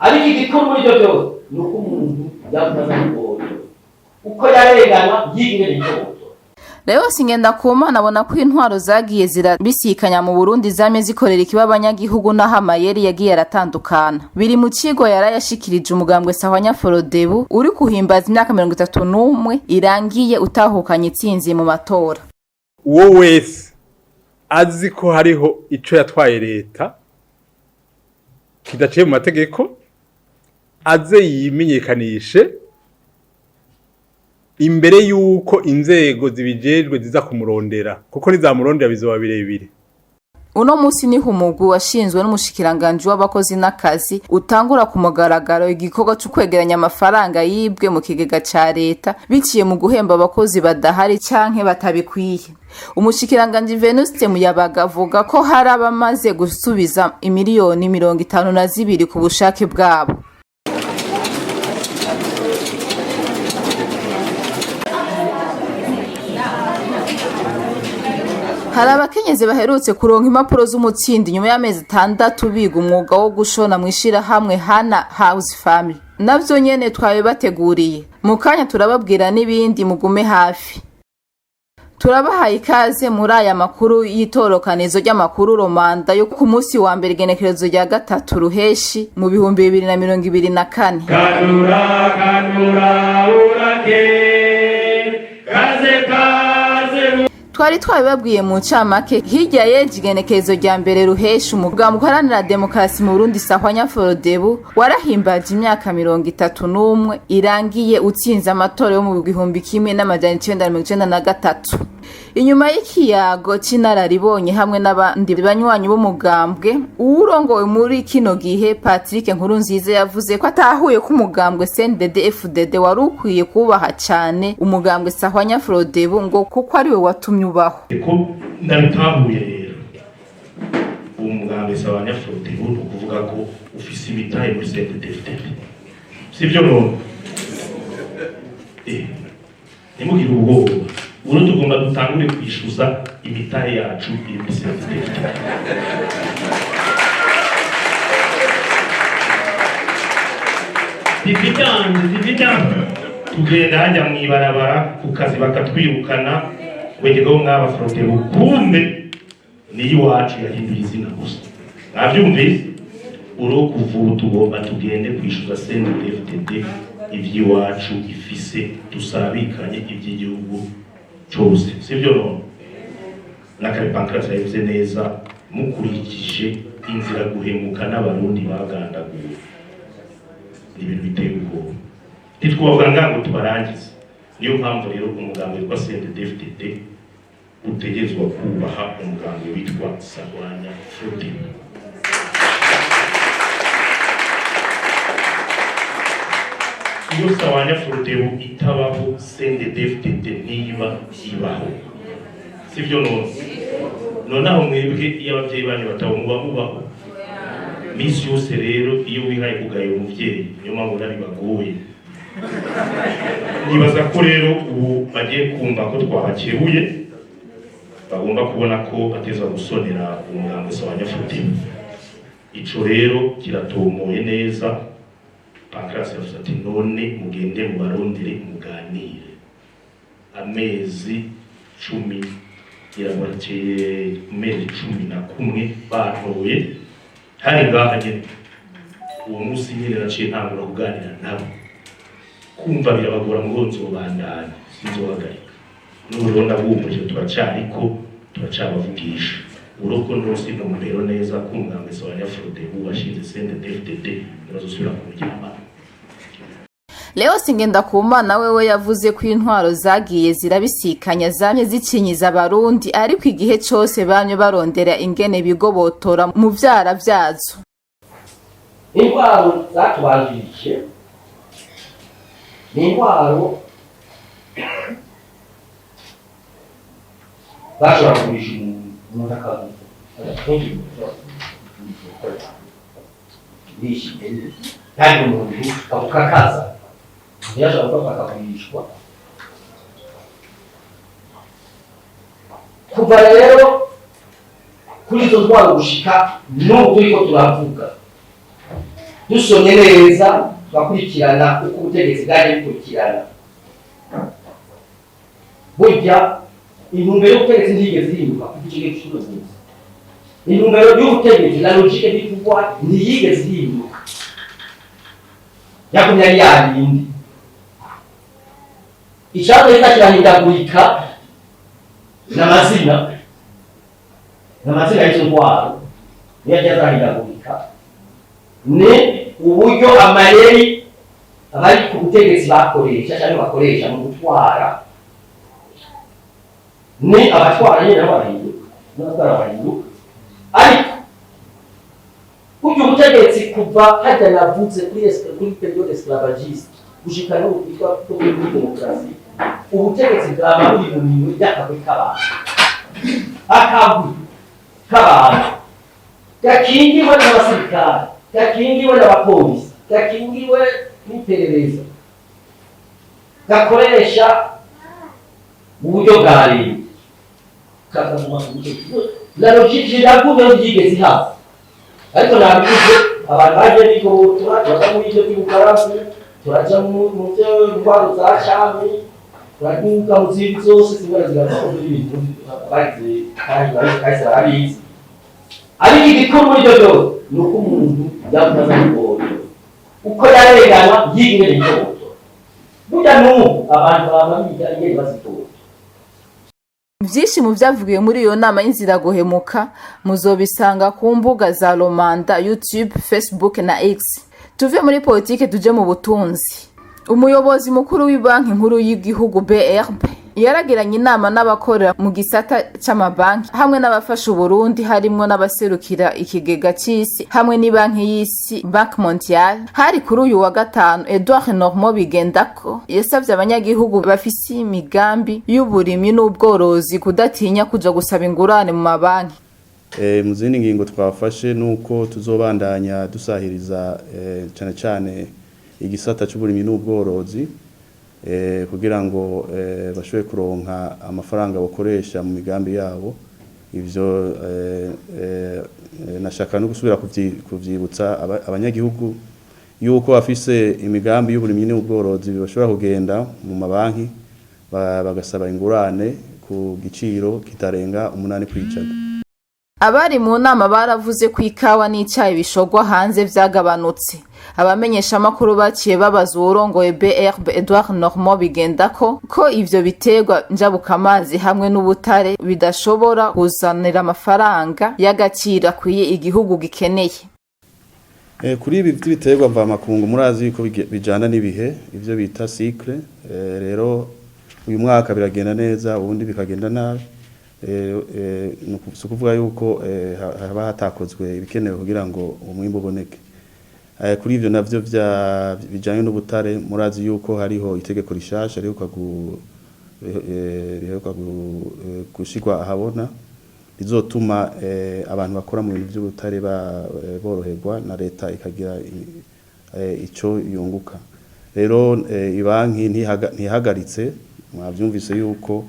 ariko igikuru muri ibyo byose ni uko umuntu yavuze ngo uko yarengana yigire icyo. Leonce Ngendakumana abona ko intwaro zagiye zirabisikanya mu Burundi zame zikorera ikiba abanyagihugu naho amayeri yagiye aratandukana. Biri mu kigo yarayashikirije umugambwe Sahwanya Frodebu uri kuhimbaza imyaka 31 irangiye utahukanye itsinzi mu matora. Uwo wese azi ko hariho ico yatwaye leta kidaciye mu mategeko aze yimenyekanishe imbere yuko inzego zibijejwe ziza kumurondera kuko nizamurondera bizoba birebire. Uno musi ni umugwi washinzwe n'umushikiranganje w'abakozi n'akazi utangura ku mugaragaro igikorwa cyo kwegeranya amafaranga yibwe mu kigega ca leta biciye mu guhemba abakozi badahari canke batabikwiye. Umushikiranganje Venuste Muyabaga avuga ko hari abamaze gusubiza imiliyoni 52 ku bushake bwabo. Hari abakenyezi baherutse kuronka impapuro z'umutsindi nyuma y'amezi 6 biga umwuga wo gushona mwishira hamwe Hana House Family. Navyo nyene twabibateguriye. Mu kanya turababwira n'ibindi mugume hafi. Turabahaye ikaze muri aya makuru y'itorokanizo ry'amakuru Romanda yo ku munsi wa mbere genekerezo rya 3 ruheshi mu 2024. Kanura urake kaze twari twabibabwiye mu ncamake hirya yeje igenekerezo rya mbere ruheshi umugambwe uharanira demokarasi mu Burundi Sahwanya Frodebu warahimbaje imyaka 31 irangiye utsinze amatora yo mu 1993. Inyuma y'ikiyago c'inararibonye hamwe n'abandi banywanyi b'umugambwe urongowe muri kino gihe Patrick Nkurunziza yavuze ko atahuye ku mugambwe CNDD-FDD wari ukwiye kubaha cyane umugambwe Sahwanya Frodebu ngo kuko ari we watumye ubaho. Ko ndabitahuye rero umugambwe Sahwanya Frodebu no kuvuga ko ufise imitahe muri CNDD-FDD sivyo no nimugire ubwoba urundi tugomba dutangure kwishuza imitahe yacu muri CNDD-FDD. Dividende tugenda hajya mwibarabara ku kazi bakatwirukana wegego mwaba Frodebu kumbe niyo wacu yahinduye izina gusa. Navyumvise uro kuvuga tugomba tugende kwishuza CNDD-FDD ivy'iwacu ifise dusabikanye iby'igihugu cyose sivyo no nakare Pancras yavuze neza mukurikije inzira guhemuka n'abarundi bagandaguye ibintu biteye ubwoba ntitwovuga ngo tubarangize. Niyo mpamvu rero umugambwe wa CNDD-FDD utegezwa kubaha umugambwe witwa Sahwanya Frodebu. Iyo Sahwanya Frodebu itabaho CNDD-FDD niba ibaho sivyo nonaho mwebwe iyo abavyeyi banyu batamubaho misi yose rero iyo wihaye kugayo umuvyeyi niyo mpamvu nabibagoye. Nibaza ko rero ubu bagiye kumva ko twabakebuye bagomba kubona ko bateza gusonera umugambwe Sahwanya Frodebu. Ico rero kiratomoye neza. Pancras yavuze ati none mugende mu barondere muganire amezi 10 irabakeye mezi 11 batoye hari ngaha nyene uwo musi nyene naciye ntangura kuganira nabo kumva birabagora ngo nzobandana sinzohagarika n'uronda bumuje turacabavugisha uroko ndose no mbero neza kumugambwe Sahwanya Frodebu washinze CNDD-FDD bazosubira kumujyama. Leonce Ngendakumana wewe yavuze ko intwaro zagiye zirabisikanya zamye zicinyiza abarundi ariko igihe cyose bamye barondera ingene bigobotora mu vyara vyazo. Intwaro zatubanjirije ni intwaro bashobora kurisha umuntu akazi kandi umuntu akakaza yashobora bakakagurishwa. Kuva rero kuri izo ntwaro gushika n'ubu turiko turavuga dusomye neza tugakurikirana uko ubutegetsi bwaje bukurikirana. Burya intumbero y'ubutegetsi ntiyigeze ihinduka kuko ikigo cy'ubuyobozi. Intumbero y'ubutegetsi la logique du pouvoir ntiyigeze ihinduka. Yakumye ari yindi. Icyaje kirahindagurika n'amazina y'izo ntwaro niyo yazahindagurika. Ni uburyo amayeri abari ku butegetsi bakoresha cyangwa bakoresha mu gutwara, ni abatwara nyine n'abahinduka. Ariko burya ubutegetsi kuva hajya navutse kuri periode esclavagiste gushika no kwitwa kuri demokarasi, ubutegetsi bwaba buri mu bintu by'akagwi k'abantu, akagwi k'abantu gakingiwe n'abasirikare, gakingiwe n'abapolisi, gakingiwe n'iperereza, gakoresha uburyo bwa leta, kakaguma ku butegetsi. La logique iragume yigeze hasi. Ariko nabivuze abantu baje n'igobotora turaja muri ibyo by'ubukarafu, turaja mu byo ndwara za cyami, turaguka mu zindi zose zibura zigakomeza ibintu bagize kandi bahise barabizi. Ariko igikuru muri ibyo byose ni uko umuntu yavuze n'ubwoba uko yareganwa yigire n'icyobotora. Burya n'ubu abantu baba biga ingeri bazitora. Vyinshi mu vyavugiwe muri iyo nama y'inzira guhemuka muzobisanga ku mbuga za Romanda, YouTube, Facebook na X. Tuve muri politike tuje mu butunzi. Umuyobozi mukuru w'ibanki nkuru y'igihugu BRB yaragiranye inama n'abakorera mu gisata c'amabanki hamwe n'abafasha Burundi harimwo n'abaserukira ikigega c'isi hamwe n'ibanki y'isi Banque Mondiale. Hari kuri uyu wa gatanu Edouard Normand Bigendako yasavye abanyagihugu bafise imigambi y'uburimyi n'ubworozi kudatinya kuja gusaba ingurane mu mabanki. Mu zindi ngingo twafashe nuko tuzobandanya dusahiriza cyane cyane igisata c'uburimyi n'ubworozi kugira ngo bashobore kuronka amafaranga bakoresha mu migambi yabo. Ivyo nashaka no gusubira kuvyibutsa abanyagihugu yuko bafise imigambi y'uburimyi n'ubworozi bashobora kugenda mu mabanki bagasaba ingurane ku giciro kitarenga 8%. Abari mu nama baravuze ko ikawa n'icayi bishogwa hanze vyagabanutse. Abamenyesha makuru baciye babaza urongoye BRB Edouard Normand Bigendako ko ivyo biterwa njabuka amazi hamwe n'ubutare bidashobora kuzanira amafaranga y'agaciro akwiye igihugu gikeneye. Kuri ibi biterwa mva makungu murazi ko bijana n'ibihe ivyo bita cycle. Rero uyu mwaka biragenda neza ubundi bikagenda nabi. Kuvuga yuko haba hatakozwe ibikenewe kugira ngo umwimbo uboneke. Kuri ivyo navyo bijanye n'ubutare murazi yuko hariho itegeko rishasha riheruka gushigwa ahabona rizotuma abantu bakora mu bintu by'ubutare boroherwa na leta ikagira ico yunguka. Rero ibanki ntihagaritse, mwavyumvise yuko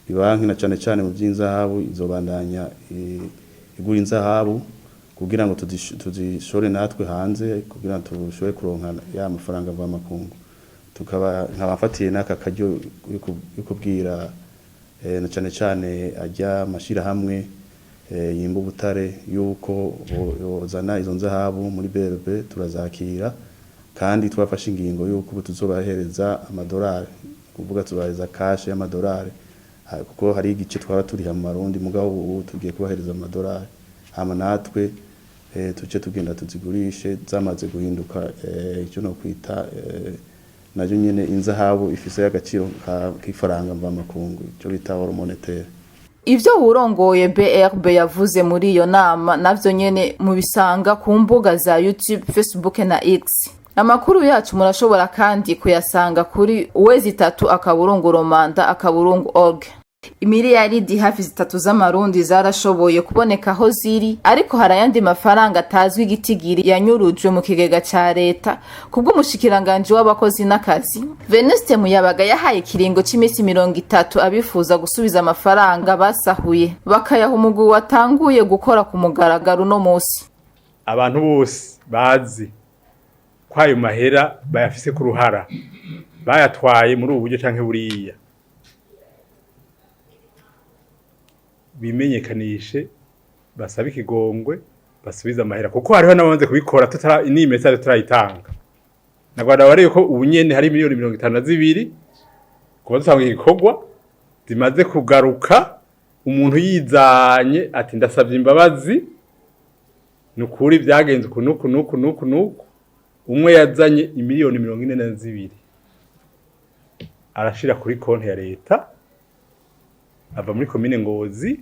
ibanki na cyane mu by'inzahabu izobandanya igura inzahabu kugira ngo tuzishore natwe hanze kugira ngo tushobore kuronka ya mafaranga mva makungu. Tukaba nkabafatiye naka karyo kubwira na cyane ajya mashira hamwe yimba ubutare yuko yozana izo nzahabu muri BRB turazakira kandi twafashe ingingo yuko tuzobahereza amadolari, kuvuga tubahereza cash y'amadolari kuko hari igice twara turi mu Marundi mugabo ubu tugiye kubahereza amadolari hama natwe tuce tugenda tuzigurishe zamaze guhinduka icyo no kwita nayo nyene inzahabu ifise y'agaciro k'ifaranga mva makungu cyo bita euro monetaire. Ivyo urongoye BRB yavuze muri iyo nama navyo nyene mu bisanga ku mbuga za YouTube, Facebook na X. Amakuru yacu murashobora kandi kuyasanga kuri www.akaburungu-romanda.org. Imiliyaridi hafi 3 z'amarundi zarashoboye kuboneka aho ziri, ariko harayandi mafaranga atazwi igitigiri yanyurujwe mu kigega ca leta kubw'umushikiranganje w'abakozi n'akazi. Venuste Muyabaga yahaye ikiringo c'imisi 30 abifuza gusubiza amafaranga basahuye bakayaha umugwi watanguye gukora ku mugaragaro no musi. Abantu bose bazi kwayo mahera bayafise ku ruhara bayatwaye muri ubu buryo canke buriya bimenyekanishe basaba ikigongwe basubiza amahera kuko hariho n'abamaze kubikora ni message turayitanga nagwada bareye ko ubu nyene hari miliyoni 52 kuba dusanga igikorwa zimaze kugaruka umuntu yizanye ati ndasabye imbabazi nukuri byagenze nuku umwe yazanye imiliyoni 42 arashira kuri konti ya leta ava muri komine Ngozi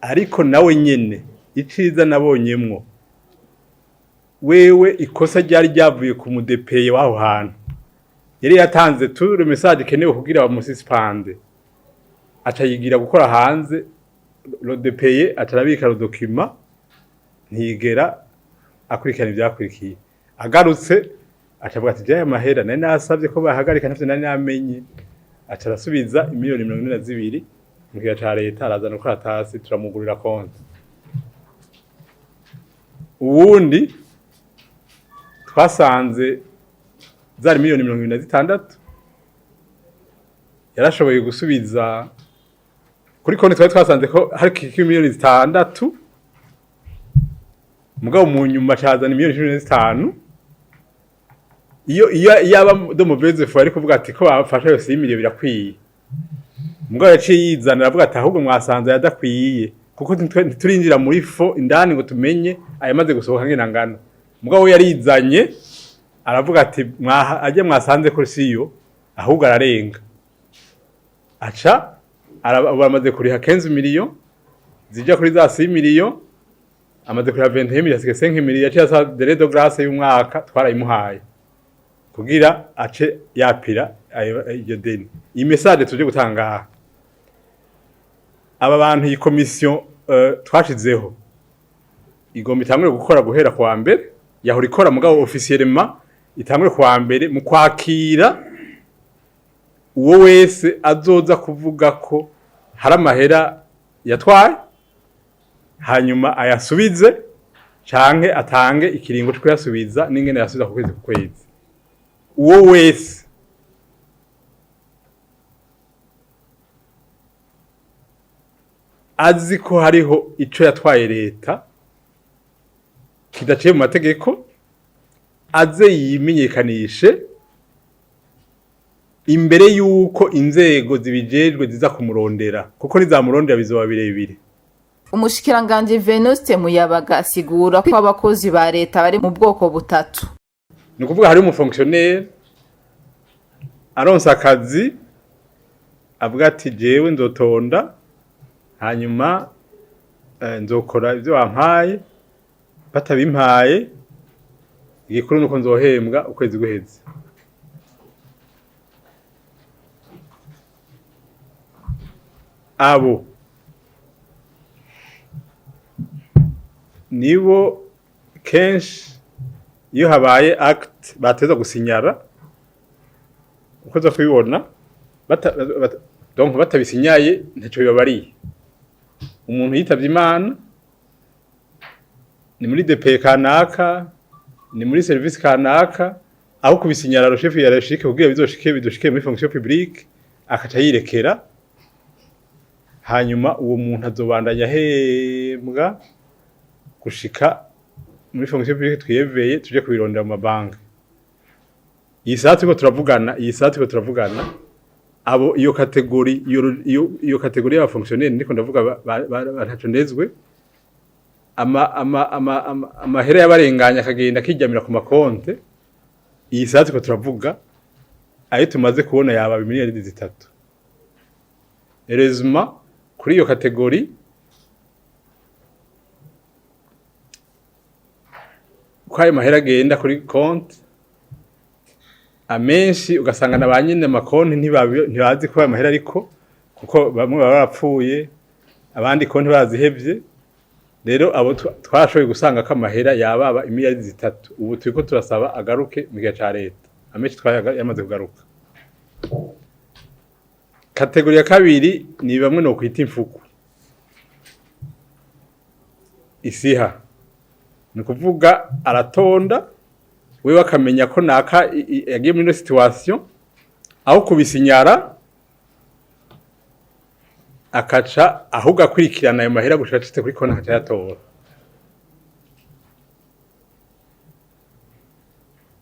ariko nawe nyene iciza nabonyemwo wewe ikosa ryari ryavuye ku mudepeye waho hantu yari yatanze turu message kenewe kugira bamususpende aca yigira gukora hanze lo depeye atarabika document ntigera akurikirana ibyakurikiye agarutse acavuga ati jya mahera nari nasabye ko bahagarika ntavyo nari namenye aca arasubiza imiliyoni 42 mu gihe ca leta arazana uko atasi turamugurira konti uwundi twasanze zari miliyoni 26 yarashoboye gusubiza kuri konti twasanze ko hari miliyoni 6 mugabo mu nyuma cyazana miliyoni 15 iyo yaba domobeze fo ari kuvuga ati ko bafasha yose y'imiliyo birakwiye mugabo yaciye yizana aravuga ati ahubwo mwasanze yadakwiye kuko turinjira muri fo indani ngo tumenye ayamaze gusohoka ngena ngano mugabo yarizanye aravuga ati ajye mwasanze ko siyo ahubwo ararenga aca aramaze kuriha 15 miliyo zijya kuri za 6 miliyo amaze kuriha 20 miliyo asike 5 miliyo yaciye asa délai de grâce y'umwaka twarayimuhaye kugira ace yapira iyo deni iyi message tuje gutanga aba bantu iyi commission twashizeho igomba itangure gukora guhera kwa mbere yahora ikora mugabo officiellement itangure kwa mbere mu kwakira uwo wese azoza kuvuga ko hari amahera yatwaye hanyuma ayasubize canke atange ikiringo cyo kuyasubiza n'ingene yasubiza ku kwezi uwo wese azi ko hariho ico yatwaye leta kidaciye mu mategeko aze yimenyekanishe imbere yuko inzego zibijejwe ziza kumurondera kuko nizamurondera bizoba birebire. Umushikiranganje Venuste Muyabaga asigura ko abakozi ba leta bari mu bwoko butatu. Ni kuvuga hari umufonctionnaire aronsa akazi avuga ati jewe nzotonda hanyuma nzokora ivyo bampaye batabimpaye igikuru nuko nzohembwa ukwezi guheze. Abo nibo kenshi iyo habaye act bateza gusinyara uko zo kubibona donc batabisinyaye ntaco bibabariye. Umuntu yitavye Imana ni muri DP kanaka ni muri service kanaka aho kubisinyara chef ya rashike kugira bidoshike muri fonction publique akaca yirekera hanyuma uwo muntu azobandanya hembwa gushika muri fonction publique twiyeveye tuje kubirondera mu mabanki. Iyi sati ko turavugana abo iyo kategori ya fonctionnaire ndiko ndavuga bantacondezwe amahera yabarenganya akagenda kijamira ku makonte. Iyi sati ko turavuga ayo tumaze kubona yaba miliyoni 3. Heureusement kuri iyo kategori kwayo mahera agenda kuri konti amenshi ugasanga nabanyine makonti ntibazi ko amahera ariko kuko bamwe baba barapfuye abandi konti bazihevye. Rero abo twashoboye gusanga ko amahera yababa miliyoni 3. Ubu turiko turasaba agaruke mu gihe ca leta amenshi yamaze kugaruka. Kategori ya kabiri ni bamwe no kwita imfuku isiha ni kuvuga aratonda wewe akamenya ko naka yagiye muri no situation aho kubisinyara akaca ahubwo akurikirana ayo mahera gushacitse kuri konti akaca yatora.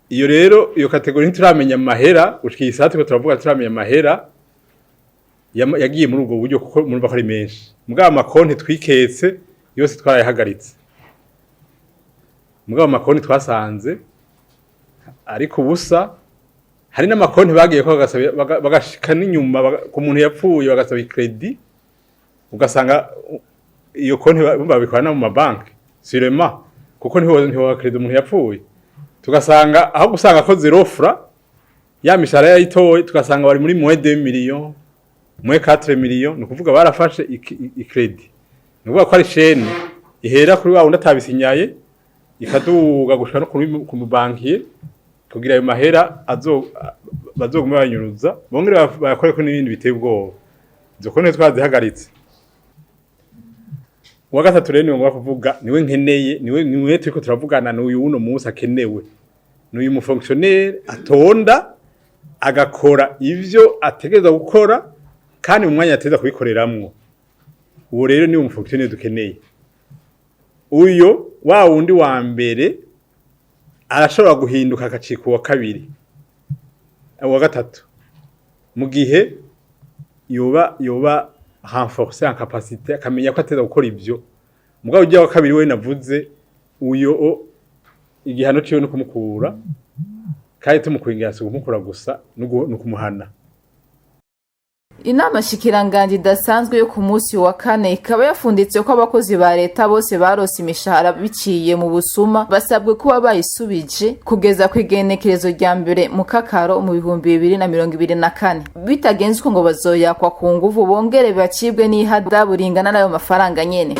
Iyo rero iyo kategori ntituramenya amahera gushikira isati ko turavuga turamenya amahera yagiye muri ubwo buryo kuko murumva ko ari menshi. Mugabo amakonti twiketse yose twarayahagaritse. Mugabo amakonti twasanze ariko ubusa hari n'amakonti bagiye ko bagashika n'inyuma ku muntu yapfuye bagasaba credit ugasanga iyo konti babikorana mu mabanki sûrement kuko ntiho credit umuntu yapfuye tugasanga aho gusanga ko zero fra ya mishara yayitoye tugasanga bari muri moins 2 millions moins 4 millions no kuvuga barafashe credit nuvuga ko ari chaîne ihera kuri wa wundi atabisinyaye ikaduga gushika no ku bankiye kugira ayo mahera bazoguma banyuruza bongere bakore ko n'ibindi biteye ubwoba izo konti twazihagaritse. Wa gatatu rero niwe kuvuga niwe nkeneye niwe turiko turavugana n'uyu uno munsi akenewe n'uyu mu fonctionnaire atonda agakora ivyo ategeza gukora kandi mu mwanya ateza kubikoreramwo. Uwo rero niwe mu fonctionnaire dukeneye. Uyo wa wundi wa mbere arashobora guhinduka akacika uwa kabiri uwa gatatu mu gihe yoba renforcer en capacité akamenya ko ateza gukora ivyo. Mugabo ujya wa kabiri we navuze uyo igihano ciwe no kumukura kandi tumukwingira so kumukura gusa no kumuhana. Inama shikiranganje idasanzwe yo ku munsi wa kane ikaba yafunditse ko abakozi ba leta bose barose imishahara biciye mu busuma basabwe kuba bayisubije kugeza ku igenekerezo rya mbere mu kakaro mu 2024 bitagenzwe ngo bazoyakwa ku nguvu bongere bacibwe n'ihada buringana nayo mafaranga nyene.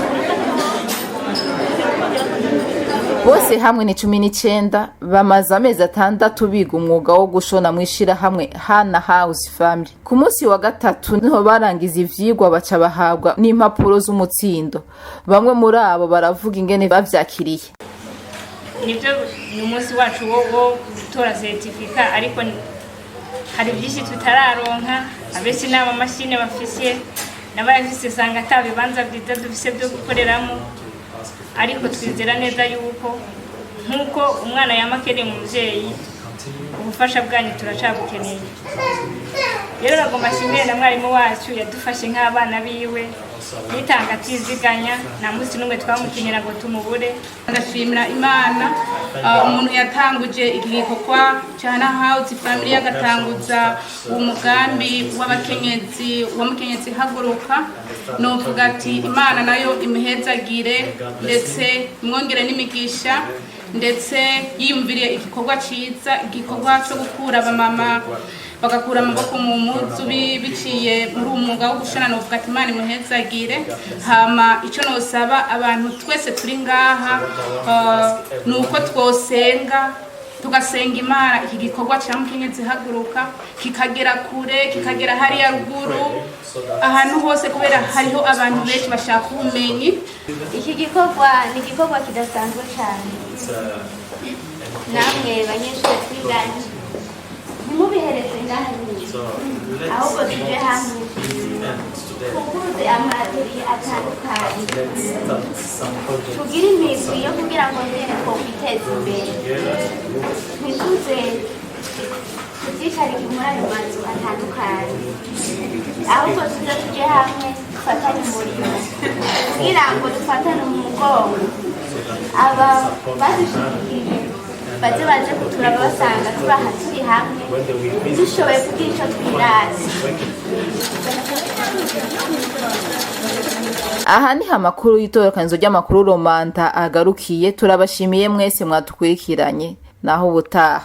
Bose hamwe ni 19 bamaze amezi 6 biga umwuga wo gushona mwishira hamwe Hana House Family. Ku munsi wa gatatu niho barangiza ivyigwa baca bahabwa n'impapuro z'umutsindo. Bamwe muri abo baravuga ingene bavyakiriye. Nivyo ni umunsi wacu wo gutora certificate ariko hari byinshi tutararonka abese n'aba mashine bafise n'abayafise sanga atabibanza byiza dufise byo gukoreramo ariko twizera neza yuko nkuko umwana yamakere mu muvyeyi ubufasha bwanyu turacabukeneye. Rero nagomba shimire na mwarimu wacu yadufashe nk'abana biwe yitanga atiziganya nta munsi n'umwe twamukenyera ngo tumubure. Ndashimira Imana umuntu yatanguje igikorwa Hana House Family yagatanguza umugambi w'abakenyezi haguruka no vuga ati Imana nayo imihezagire ndetse mwongere n'imigisha ndetse yiyumviriye igikorwa ciza igikorwa cyo gukura abamama bagakura amaboko mu muzu biciye muri umwuga wo gushona no vuga ati Imana imuhezagire. Hama ico nosaba abantu twese turi ngaha nuko twosenga tugasenga Imana iki gikorwa cya mukenyezi haguruka kikagera kure kikagera hari ya ruguru ahantu hose kubera hariho abantu benshi bashaka ubumenyi. Iki gikorwa ni gikorwa kidasanzwe cyane namwe banyeshuri twiganye ntimubihereze ngaho ahubwo tuje hamwe tuguruze amateri atandukanye tugire imigwi yo kugira ngo ngene twiteze imbere ntituze tuzicarike muri ayo mazu atandukanye ahubwo tuje hamwe dufatane umurimo kugira ngo dufatane umugongo aba badushigikiye baje kuturaba basanga turaha turi hamwe dushoboye kugira icyo twirazi. Aha ni amakuru y'itorokanizo ry'amakuru Romanda agarukiye. Turabashimiye mwese mwatukurikiranye naho ubutaha.